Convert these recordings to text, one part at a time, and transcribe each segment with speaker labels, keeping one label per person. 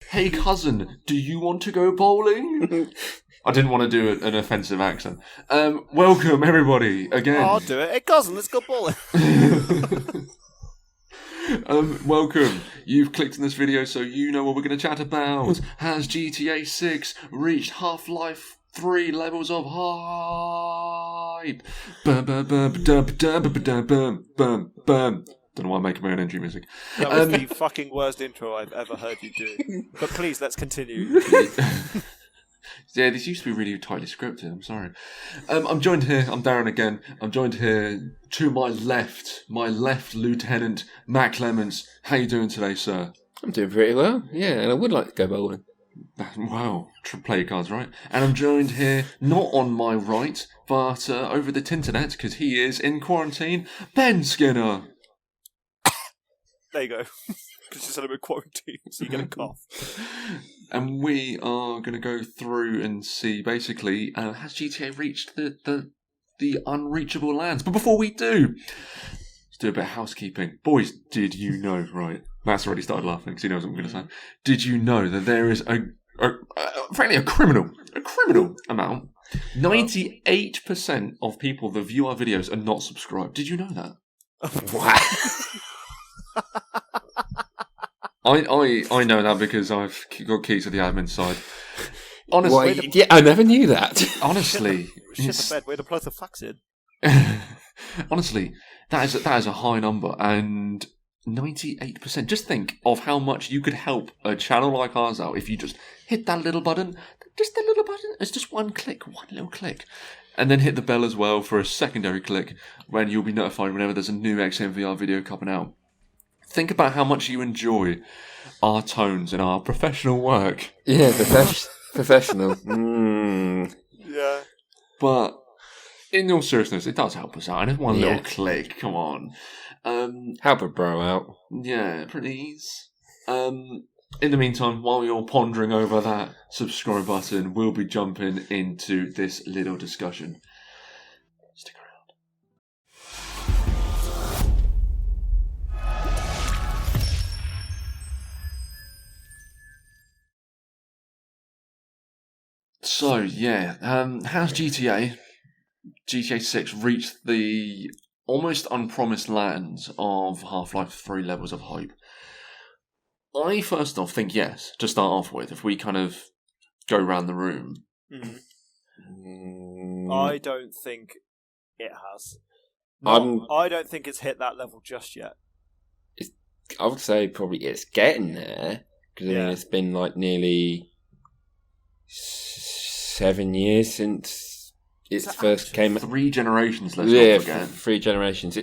Speaker 1: Hey cousin, do you want to go bowling? I didn't want to do an offensive accent. Welcome everybody again.
Speaker 2: I'll do it. Hey cousin, let's go bowling.
Speaker 1: Welcome. You've clicked on this video so you know what we're going to chat about. Has GTA 6 reached Half-Life 3 levels of hype? Bum, bum, bum, bum, bum, bum, bum, bum, bum. Don't know why I'm making my own entry music.
Speaker 2: That was the fucking worst intro I've ever heard you do. But please, let's continue.
Speaker 1: Yeah, this used to be really tightly scripted. I'm sorry. I'm joined here. I'm Darren again. I'm joined here to my left, Lieutenant Matt Clements. How you doing today, sir?
Speaker 3: I'm doing pretty well. Yeah, and I would like to go bowling.
Speaker 1: Wow, play your cards right. And I'm joined here, not on my right, but over the tinternet, because he is in quarantine, Ben Skinner.
Speaker 2: There you go. Because you're still in quarantine, so you're going to cough.
Speaker 1: And we are going to go through and see, basically, has GTA reached the unreachable lands? But before we do, let's do a bit of housekeeping. Boys, did you know, right? Matt's already started laughing because he knows what I'm going to say. Did you know that there is frankly, a criminal amount? 98% of people that view our videos are not subscribed. Did you know that?
Speaker 3: What?
Speaker 1: I know that because I've got keys to the admin side. Honestly,
Speaker 3: yeah, I never knew that.
Speaker 1: Honestly,
Speaker 2: shit the bed. Way to plug the fax in.
Speaker 1: Honestly, that is a high number, and 98%. Just think of how much you could help a channel like ours out if you just hit that little button. Just that little button. It's just one little click. And then hit the bell as well for a secondary click when you'll be notified whenever there's a new XNVR video coming out. Think about how much you enjoy our tones and our professional work.
Speaker 3: Yeah, professional.
Speaker 2: Yeah.
Speaker 1: But in all seriousness, it does help us out. And it's one little click. Come on.
Speaker 3: Help a bro out.
Speaker 1: Yeah, please. In the meantime, while you're pondering over that subscribe button, we'll be jumping into this little discussion. Stick around. So, yeah, has GTA 6 reached the almost unpromised lands of Half-Life 3 levels of hype? I first off think yes, to start off with, if we kind of go around the room.
Speaker 2: I don't think it has. I don't think it's hit that level just yet.
Speaker 3: I would say probably it's getting there, because I mean, it's been like nearly 7 years since it first came out.
Speaker 1: 3 generations, let's not forget.
Speaker 3: 3 generations.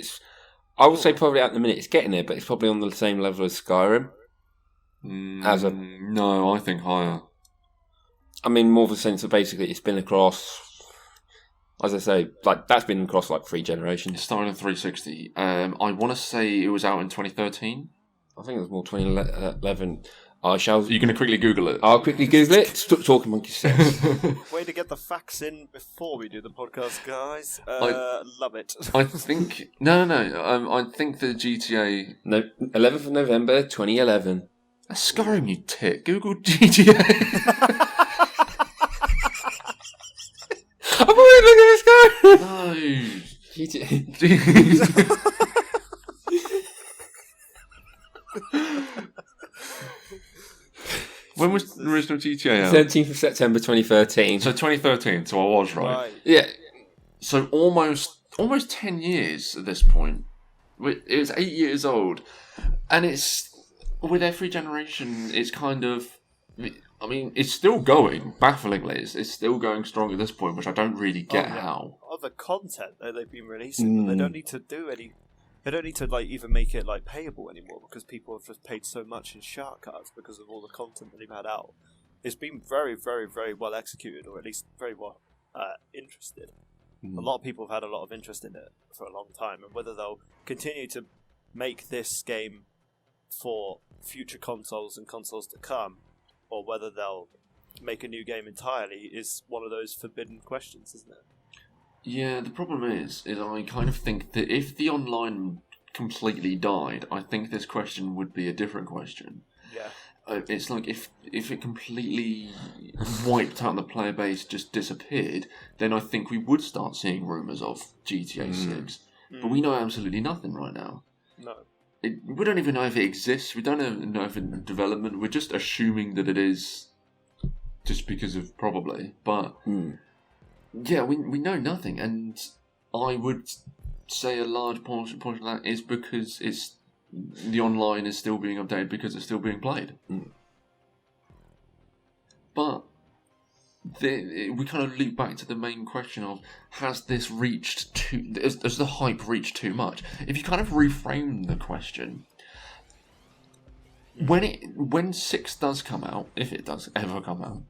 Speaker 3: I would say probably at the minute it's getting there, but it's probably on the same level as Skyrim.
Speaker 1: No, I think higher.
Speaker 3: I mean, more of a sense of basically it's been across, as I say, like that's been across like 3 generations.
Speaker 1: It started in 360. I want to say it was out in 2013.
Speaker 3: I think it was more 2011.
Speaker 1: Are you going to quickly Google it?
Speaker 3: I'll quickly Google it. Stop talking monkey sense.
Speaker 2: Way to get the facts in before we do the podcast, guys. Love it.
Speaker 1: I think... No. I think the GTA...
Speaker 3: No, 11th of November, 2011.
Speaker 1: That's Skyrim, you tit. Google GTA.
Speaker 3: I'm already looking at Skyrim.
Speaker 1: No.
Speaker 3: GTA.
Speaker 1: When was the original GTA out?
Speaker 3: 17th of September 2013.
Speaker 1: So 2013, so I was right.
Speaker 3: Yeah.
Speaker 1: So almost 10 years at this point. It was 8 years old. And it's, with every generation, it's kind of, I mean, it's still going, bafflingly. It's still going strong at this point, which I don't really get how.
Speaker 2: The content that they've been releasing, they don't need to do any... They don't need to like even make it like payable anymore because people have just paid so much in shark cards because of all the content that they've had out. It's been very, very, very well executed, or at least very well interested. A lot of people have had a lot of interest in it for a long time, and whether they'll continue to make this game for future consoles and consoles to come, or whether they'll make a new game entirely, is one of those forbidden questions, isn't it?
Speaker 1: Yeah, the problem is I kind of think that if the online completely died, I think this question would be a different question.
Speaker 2: Yeah.
Speaker 1: it's like if it completely wiped out the player base, just disappeared, then I think we would start seeing rumours of GTA 6. But we know absolutely nothing right now.
Speaker 2: No.
Speaker 1: We don't even know if it exists. We don't even know if it's in development. We're just assuming that it is, just because of probably. But yeah, we know nothing, and I would say a large portion of that is because the online is still being updated because it's still being played. But we kind of loop back to the main question of, has this reached has the hype reached too much? If you kind of reframe the question, when 6 does come out, if it does ever come out,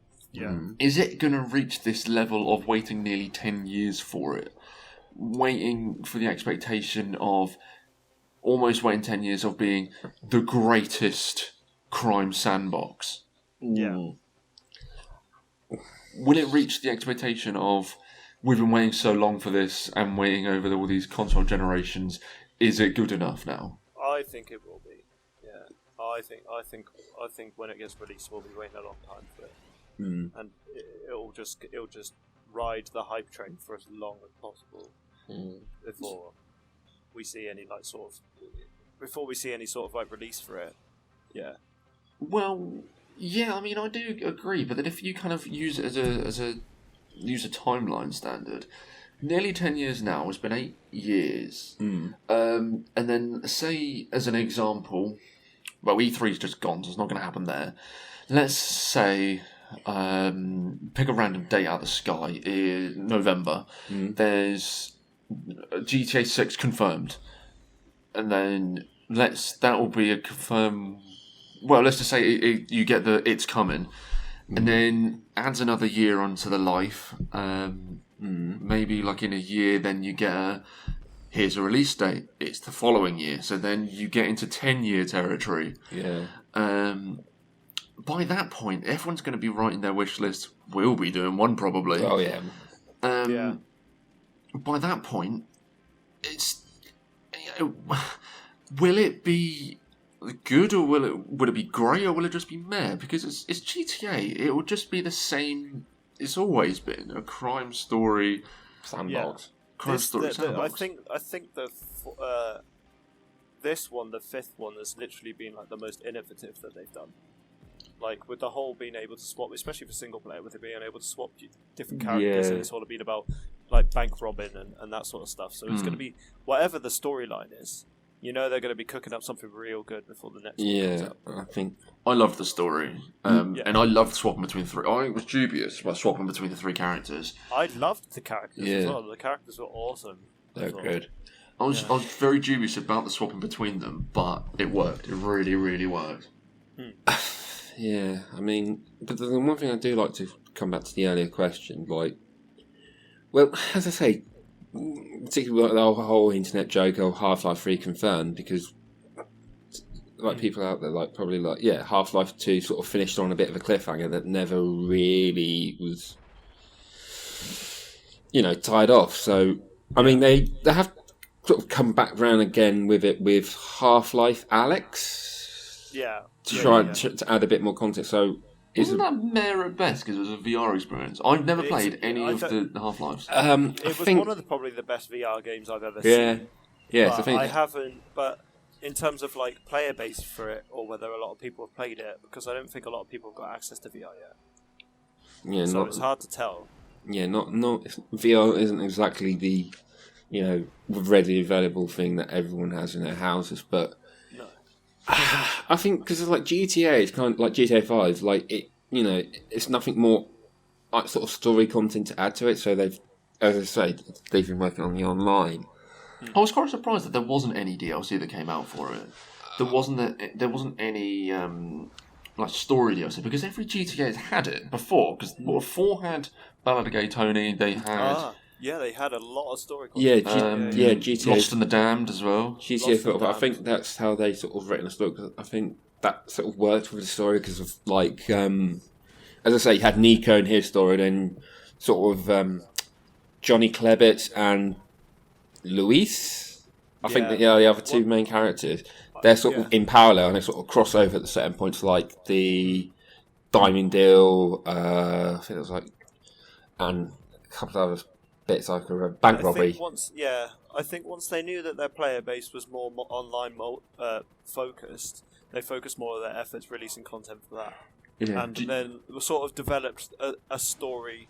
Speaker 1: is it going to reach this level of waiting nearly 10 years for it? Waiting for the expectation of almost waiting 10 years of being the greatest crime sandbox.
Speaker 2: Yeah.
Speaker 1: Will it reach the expectation of, we've been waiting so long for this and waiting over all these console generations, is it good enough now?
Speaker 2: I think it will be. Yeah. I think when it gets released, we'll be waiting a long time for it. And it'll just ride the hype train for as long as possible before we see any sort of release for it. Yeah.
Speaker 1: Well, yeah, I mean, I do agree, but then if you kind of use it as a timeline standard, nearly 10 years now, it's been 8 years. And then say, as an example, well, E3's just gone, so it's not going to happen there. Let's say, pick a random date out of the sky, in November, there's GTA 6 confirmed, and then that will be a confirmed. Well, let's just say you get it's coming, and then adds another year onto the life. Maybe like in a year, then you get here's a release date. It's the following year, so then you get into 10-year territory.
Speaker 3: Yeah.
Speaker 1: By that point, everyone's going to be writing their wish list. We'll be doing one probably.
Speaker 3: Oh yeah.
Speaker 1: By that point, will it be good, or will it be great, or will it just be meh? Because it's GTA. It will just be the same. It's always been a crime story
Speaker 3: sandbox.
Speaker 1: Sandbox.
Speaker 2: I think this one, the 5th one, has literally been the most innovative that they've done. With the whole being able to swap, especially for single player, with it being able to swap different characters, and it's all been about bank robbing and that sort of stuff. So it's going to be whatever the storyline is. They're going to be cooking up something real good before the next one comes out.
Speaker 3: I think
Speaker 1: I love the story, and I loved swapping between the 3. I was dubious about swapping between the 3 characters.
Speaker 2: I loved the characters as well. The characters were awesome.
Speaker 3: They're good.
Speaker 1: I was very dubious about the swapping between them, but it worked. It really, really worked.
Speaker 3: Yeah, I mean, but the one thing I do like to come back to the earlier question, well, as I say, particularly the whole internet joke of Half-Life 3 confirmed, because people out there probably Half-Life 2 sort of finished on a bit of a cliffhanger that never really was tied off. So I mean they have sort of come back round again with it with Half-Life Alyx.
Speaker 2: Yeah.
Speaker 3: To try to add a bit more context. So
Speaker 1: isn't that meh at best because it was a VR experience? I've never played any of the Half-Lives.
Speaker 2: It was one of probably the best VR games I've ever seen.
Speaker 3: Yeah,
Speaker 2: but
Speaker 3: I think
Speaker 2: I haven't. But in terms of player base for it, or whether a lot of people have played it, because I don't think a lot of people have got access to VR yet.
Speaker 3: Yeah,
Speaker 2: so it's hard to tell.
Speaker 3: Yeah, not VR isn't exactly the readily available thing that everyone has in their houses, but. I think because GTA is kind of like GTA 5, it's nothing more sort of story content to add to it. So they've, as I say, they've been working on the online.
Speaker 1: I was quite surprised that there wasn't any DLC that came out for it. There wasn't any story DLC, because every GTA has had it before. Because 4 had Ballad of Gay Tony. They had.
Speaker 2: Yeah, they had a lot of story content.
Speaker 3: GTA
Speaker 1: Lost and the Damned as well.
Speaker 3: GTA 4, but I think that's how they sort of written the story, because I think that sort of worked with the story because of as I say, you had Nico and his story, then sort of Johnny Klebitz and Luis. I think that the other 2 main characters. they're sort of in parallel, and they sort of cross over at certain points, like the Diamond Deal, I think it was like, and a couple of other bits I can remember. Bank robbery.
Speaker 2: I think once they knew that their player base was more online focused, they focused more of their efforts releasing content for that.
Speaker 1: Yeah.
Speaker 2: And then sort of developed a story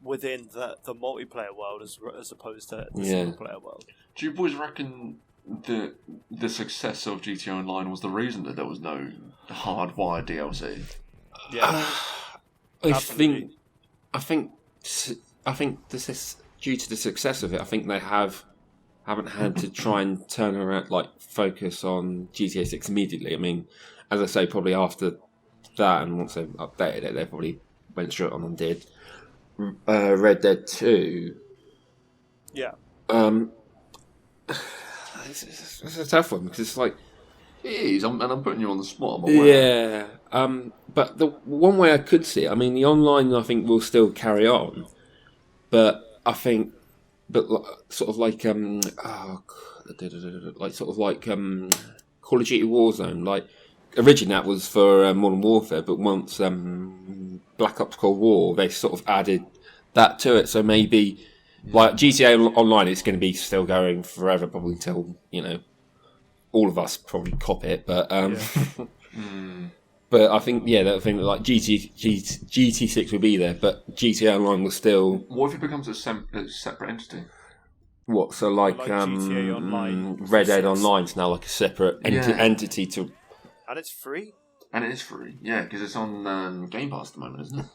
Speaker 2: within the multiplayer world as opposed to the single player world.
Speaker 1: Do you boys reckon that the success of GTA Online was the reason that there was no hardwired DLC?
Speaker 2: Yeah,
Speaker 3: I think this is due to the success of it. I think they haven't had to try and turn around, like focus on GTA 6 immediately. I mean, as I say, probably after that, and once they've updated it, they probably went straight on and did Red Dead 2.
Speaker 2: Yeah.
Speaker 3: It's a tough one because it's like,
Speaker 1: it is, and I'm putting you on the spot. I'm aware.
Speaker 3: yeah. But the one way I could see it, I mean, the online I think will still carry on, but I think, sort of like Call of Duty Warzone, like. Originally, that was for Modern Warfare, but once Black Ops Cold War, they sort of added that to it. So maybe, like GTA Online, it's going to be still going forever, probably until all of us probably cop it. But but I think that thing like GT6 will be there, but GTA Online will still.
Speaker 1: What if it becomes a separate entity?
Speaker 3: What? So like
Speaker 2: GTA Online,
Speaker 3: Red Dead Online is now like a separate entity to.
Speaker 2: And it's free?
Speaker 1: And it is free, yeah, because it's on Game Pass at the moment, isn't it?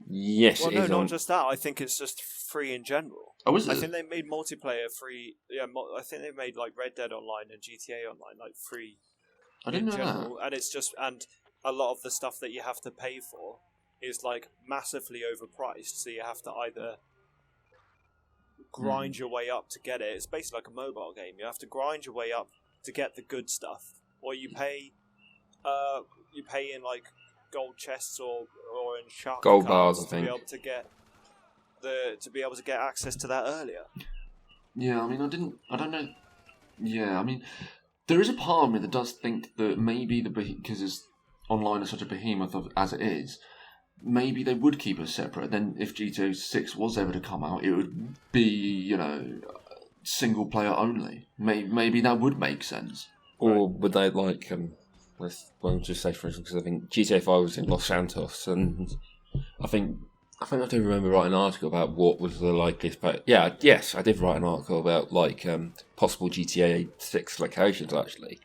Speaker 3: Yes,
Speaker 2: well,
Speaker 3: it is.
Speaker 2: Not just that. I think it's just free in general.
Speaker 1: Oh, is it?
Speaker 2: I think they made multiplayer free. Yeah, I think they made like Red Dead Online and GTA Online like free.
Speaker 1: I didn't know
Speaker 2: general.
Speaker 1: that.
Speaker 2: And it's just, and a lot of the stuff that you have to pay for is like massively overpriced. So you have to either grind your way up to get it. It's basically like a mobile game. You have to grind your way up to get the good stuff, or you pay. You pay in like gold chests or in shark
Speaker 3: gold
Speaker 2: cards
Speaker 3: bars, I think,
Speaker 2: to be able to get access to that earlier.
Speaker 1: Yeah, I mean, I don't know. Yeah, I mean, there is a part of me that does think that maybe because online is such a behemoth as it is, maybe they would keep it separate. Then, if GTA 6 was ever to come out, it would be single player only. Maybe that would make sense.
Speaker 3: Or would they like Well, just say for instance, because I think GTA 5 was in Los Santos, and I think I do remember writing an article about what was the likeliest. But yes, I did write an article about possible GTA 6 locations actually.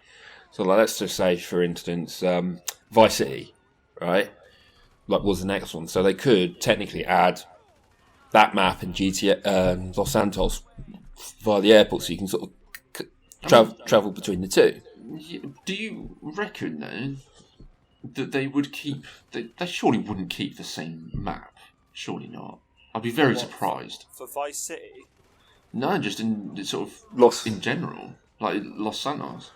Speaker 3: So let's just say, for instance, Vice City, right? Was the next one, so they could technically add that map in GTA Los Santos via the airport, so you can sort of travel between the two.
Speaker 1: Do you reckon then that they would keep? They surely wouldn't keep the same map. Surely not. I'd be very surprised.
Speaker 2: For Vice City?
Speaker 1: No, just in sort of in general, like Los Santos.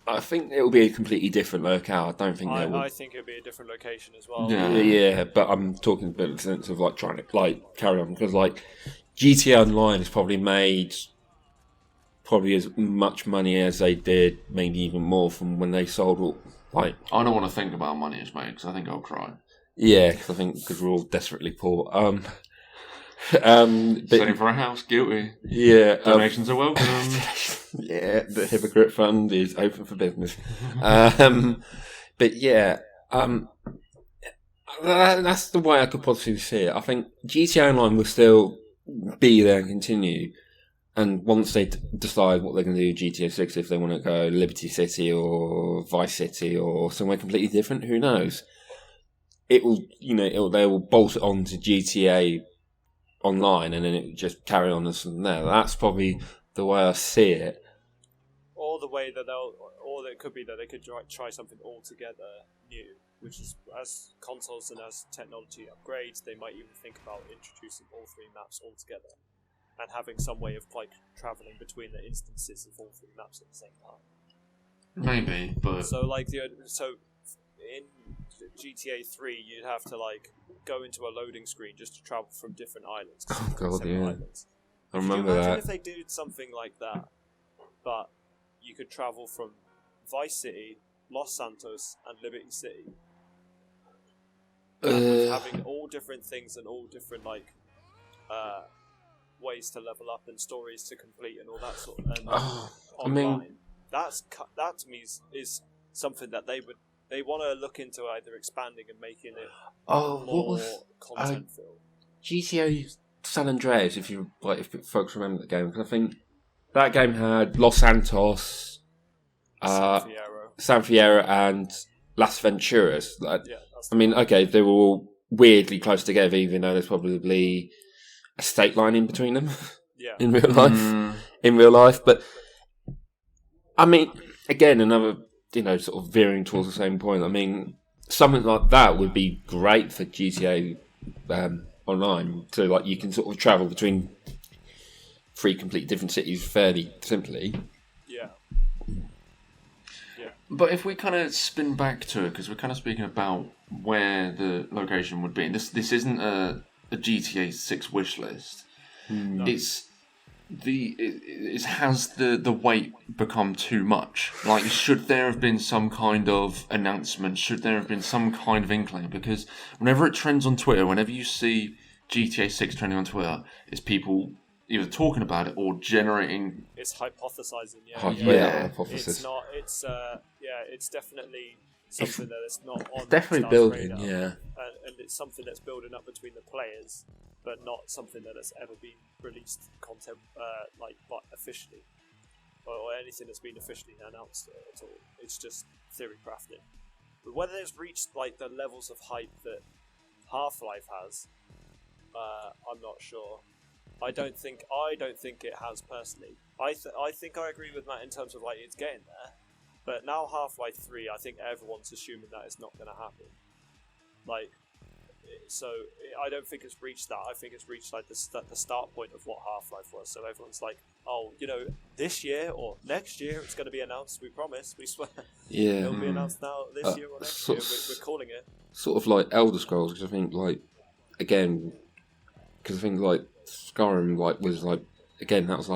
Speaker 3: I think it will be a completely different locale. I don't think they will.
Speaker 2: I think it'll be a different location as well.
Speaker 3: Yeah, but I'm talking about the sense of trying to carry on, because GTA Online has probably made as much money as they did, maybe even more, from when they sold all. I
Speaker 1: don't want to think about money it's made, because I think I'll cry.
Speaker 3: Yeah, because we're all desperately poor.
Speaker 1: Selling for a house, guilty.
Speaker 3: Yeah,
Speaker 1: donations are welcome.
Speaker 3: Yeah, the Hypocrite Fund is open for business. But yeah, that's the way I could possibly see it. I think GTA Online will still be there and continue. And once they decide what they're going to do GTA 6, if they want to go Liberty City or Vice City or somewhere completely different, who knows? It will, they will bolt it on to GTA Online, and then it will just carry on from there. That's probably the way I see it.
Speaker 2: Or the way that it could be that they could try something altogether new, which is, as consoles and as technology upgrades, they might even think about introducing all three maps altogether. And having some way of travelling between the instances of all three maps at the same time.
Speaker 1: Maybe, but
Speaker 2: so in GTA 3, you'd have to go into a loading screen just to travel from different islands.
Speaker 3: Oh god, yeah.
Speaker 2: Islands.
Speaker 3: I remember that.
Speaker 2: If they did something like that, but you could travel from Vice City, Los Santos, and Liberty City. With having all different things and all different ways to level up and stories to complete and all that sort of online. That to me is something that they want to look into, either expanding and making it more content filled.
Speaker 3: GTA San Andreas, if folks remember the game, because I think that game had Los Santos, San Fierro, and Las Venturas. They were all weirdly close together, even though there's probably a state line in between them.
Speaker 2: Yeah.
Speaker 3: in real life. But I mean, again, another sort of veering towards the same point. I mean, something like that would be great for GTA Online. So you can sort of travel between 3 completely different cities fairly simply.
Speaker 2: Yeah.
Speaker 1: But if we kind of spin back to it, because we're kind of speaking about where the location would be, and this isn't a GTA 6 wish list.
Speaker 2: No.
Speaker 1: Has the wait become too much? Should there have been some kind of announcement? Should there have been some kind of inkling? Because whenever it trends on Twitter, whenever you see GTA 6 trending on Twitter, it's people either talking about it or generating.
Speaker 2: It's hypothesizing.
Speaker 3: Hypothesis.
Speaker 2: It's not. It's definitely something that it's not on.
Speaker 3: It's definitely
Speaker 2: Rockstar's
Speaker 3: building,
Speaker 2: radar. And it's something that's building up between the players, but not something that has ever been released content officially, or anything that's been officially announced at all. It's just theory crafting. But whether it's reached the levels of hype that Half-Life has, I'm not sure. I don't think it has personally. I think I agree with Matt in terms of it's getting there. But now Half-Life 3, I think everyone's assuming that it's not going to happen. So I don't think it's reached that. I think it's reached the start point of what Half-Life was. So everyone's this year or next year it's going to be announced. We promise. We swear.
Speaker 3: Yeah.
Speaker 2: It'll be announced now this year or next year. We're calling it.
Speaker 3: Sort of like Elder Scrolls, because I think Skyrim was again, that was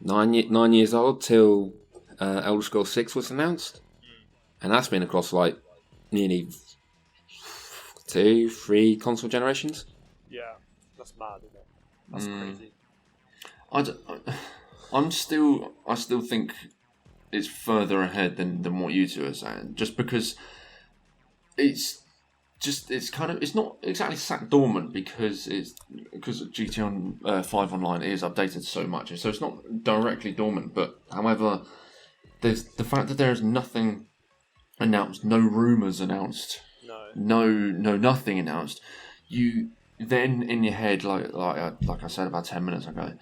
Speaker 3: 9 years old till Elder Scrolls 6 was announced, and that's been across nearly 2-3 console generations.
Speaker 2: Yeah, that's mad, isn't it? That's crazy.
Speaker 1: I still think it's further ahead than what you two are saying, just because it's not exactly sat dormant because GTA 5 Online is updated so much, so it's not directly dormant. But however, there's the fact that there is nothing announced, no rumours announced, no nothing announced. You then in your head, like I said about 10 minutes ago,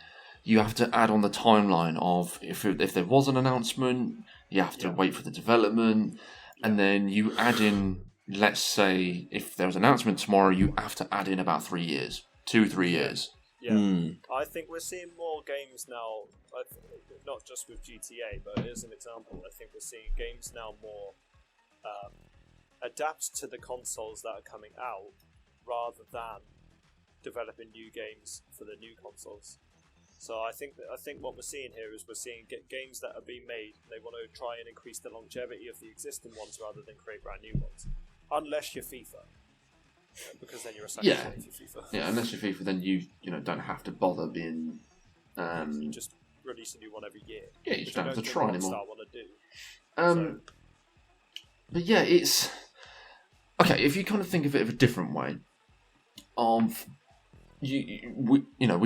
Speaker 1: you have to add on the timeline of if there was an announcement, you have to wait for the development, and then you add in. Let's say if there was an announcement tomorrow, you have to add in about 3 years, 2-3 years.
Speaker 2: Yeah, I think we're seeing more games now, not just with GTA, but as an example, I think we're seeing games now more adapt to the consoles that are coming out rather than developing new games for the new consoles. So I think what we're seeing here is we're seeing games that are being made. They want to try and increase the longevity of the existing ones rather than create brand new ones. Unless you're FIFA, because then you're a sucker for FIFA.
Speaker 1: Yeah, unless you're FIFA, then you don't have to bother being.
Speaker 2: You just release a new one every year.
Speaker 1: Yeah, you just don't have to try anymore.
Speaker 2: Rockstar want to do.
Speaker 1: But yeah, it's okay if you kind of think of it of a different way. We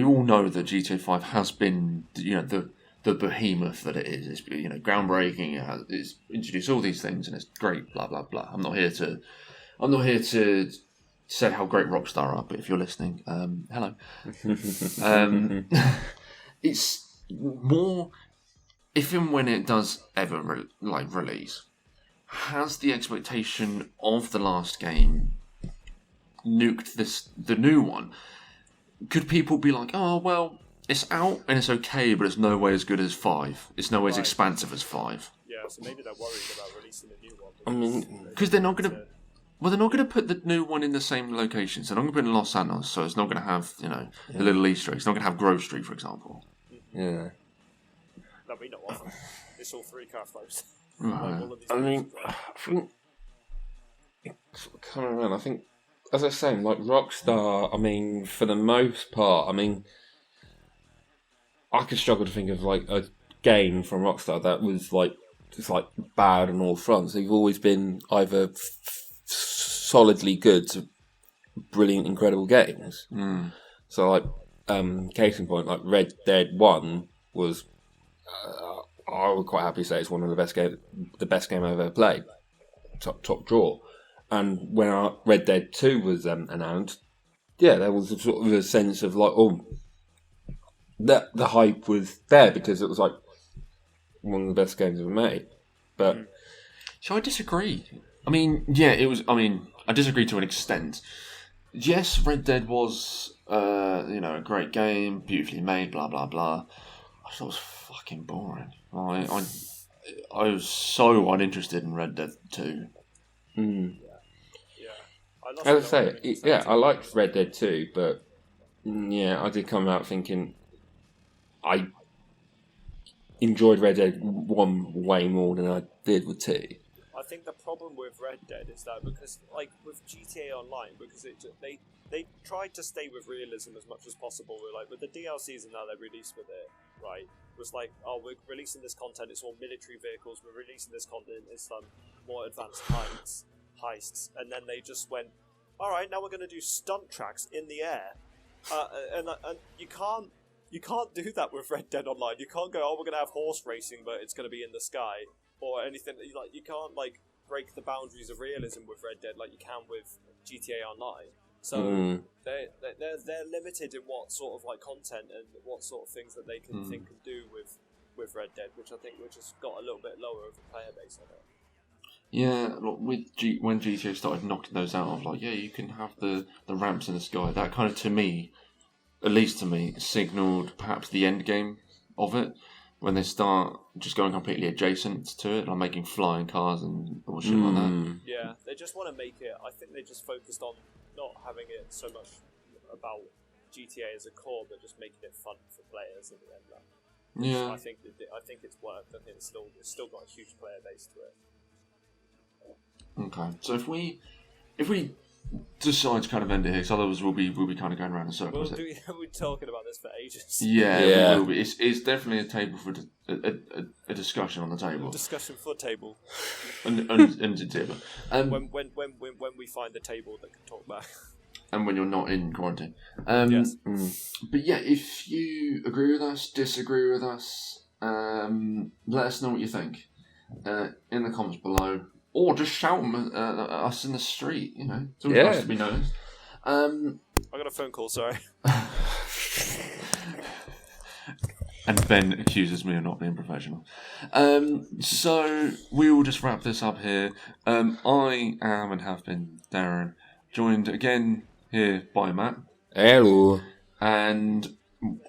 Speaker 1: all know that GTA 5 has been the behemoth that it is. It's groundbreaking. It's introduced all these things and it's great. Blah blah blah. I'm not here to say how great Rockstar are, but if you're listening, hello. It's more if and when it does ever release, has the expectation of the last game nuked the new one? Could people be like, oh well, it's out and it's okay, but it's no way as good as 5. It's no way as expansive as 5.
Speaker 2: Yeah, so maybe they're worried about releasing a new one.
Speaker 3: I mean,
Speaker 1: because they're not going to. Well, they're not going to put the new one in the same locations. They're not going to put it in Los Santos, so it's not going to have a little Easter egg. It's not going to have Grove Street, for example.
Speaker 3: Yeah.
Speaker 2: That'd be not often. It's all 3 car flows. Like all of these
Speaker 3: I mean,
Speaker 2: games, right?
Speaker 3: I think it's sort of coming around. I think, as I was saying, like Rockstar. I mean, for the most part, I mean, I could struggle to think of like a game from Rockstar that was like just like bad on all fronts. They've always been either solidly good to brilliant, incredible games. So, like, case in point, like Red Dead 1 was, I would quite happily say it's one of the best game I've ever played. Top draw. And when Red Dead 2 was announced, yeah, there was a sort of a sense of like, that the hype was there because it was like one of the best games ever made. But
Speaker 1: So I disagree. I mean, yeah, it was. I mean, I disagree to an extent. Yes, Red Dead was, a great game, beautifully made, blah blah blah. I thought it was fucking boring. I was so uninterested in Red Dead 2.
Speaker 3: As I say, I liked Red Dead 2, but I did come out thinking I enjoyed Red Dead 1 way more than I did with 2.
Speaker 2: I think the problem with Red Dead is that because, like, with GTA Online, because they tried to stay with realism as much as possible. With the DLCs and that they released with it, right? It was like, oh, we're releasing this content. It's all military vehicles. We're releasing this content. It's more advanced heists, and then they just went, all right, now we're going to do stunt tracks in the air, and you can't. You can't do that with Red Dead Online. You can't go, oh, we're going to have horse racing, but it's going to be in the sky, or anything. Like, you can't break the boundaries of realism with Red Dead like you can with GTA Online. So they're limited in what sort of content and what sort of things that they can think and do with Red Dead, which I think has got a little bit lower of a player base on it.
Speaker 1: Yeah, when GTA started knocking those out of you can have the ramps in the sky. That kind of, to me, at least to me, signalled perhaps the end game of it, when they start just going completely adjacent to it, like making flying cars and bullshit like that.
Speaker 2: Yeah, they just want to make it. I think they just focused on not having it so much about GTA as a core, but just making it fun for players in the end.
Speaker 1: Yeah,
Speaker 2: I think it's worked. I think it's still got a huge player base to it.
Speaker 1: Okay, so if we decide to kind of end it here, because otherwise we'll be kind of going around in circles.
Speaker 2: We're talking about this for ages.
Speaker 1: Yeah. We will be. It's definitely a table for a discussion on the table.
Speaker 2: Discussion for table.
Speaker 1: and table.
Speaker 2: When we find a table that can talk back.
Speaker 1: And when you're not in quarantine.
Speaker 2: Yes.
Speaker 1: But yeah, if you agree with us, disagree with us, let us know what you think in the comments below. Or just shout at us in the street, It's always nice to be noticed.
Speaker 2: I got a phone call, sorry.
Speaker 1: And Ben accuses me of not being professional. So we will just wrap this up here. I am and have been Darren, joined again here by Matt.
Speaker 3: Hello.
Speaker 1: And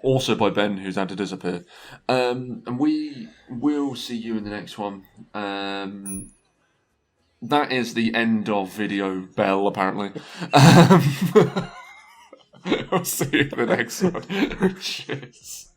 Speaker 1: also by Ben, who's had to disappear. And we will see you in the next one. That is the end of video bell, apparently. I'll see you in the next one. Cheers.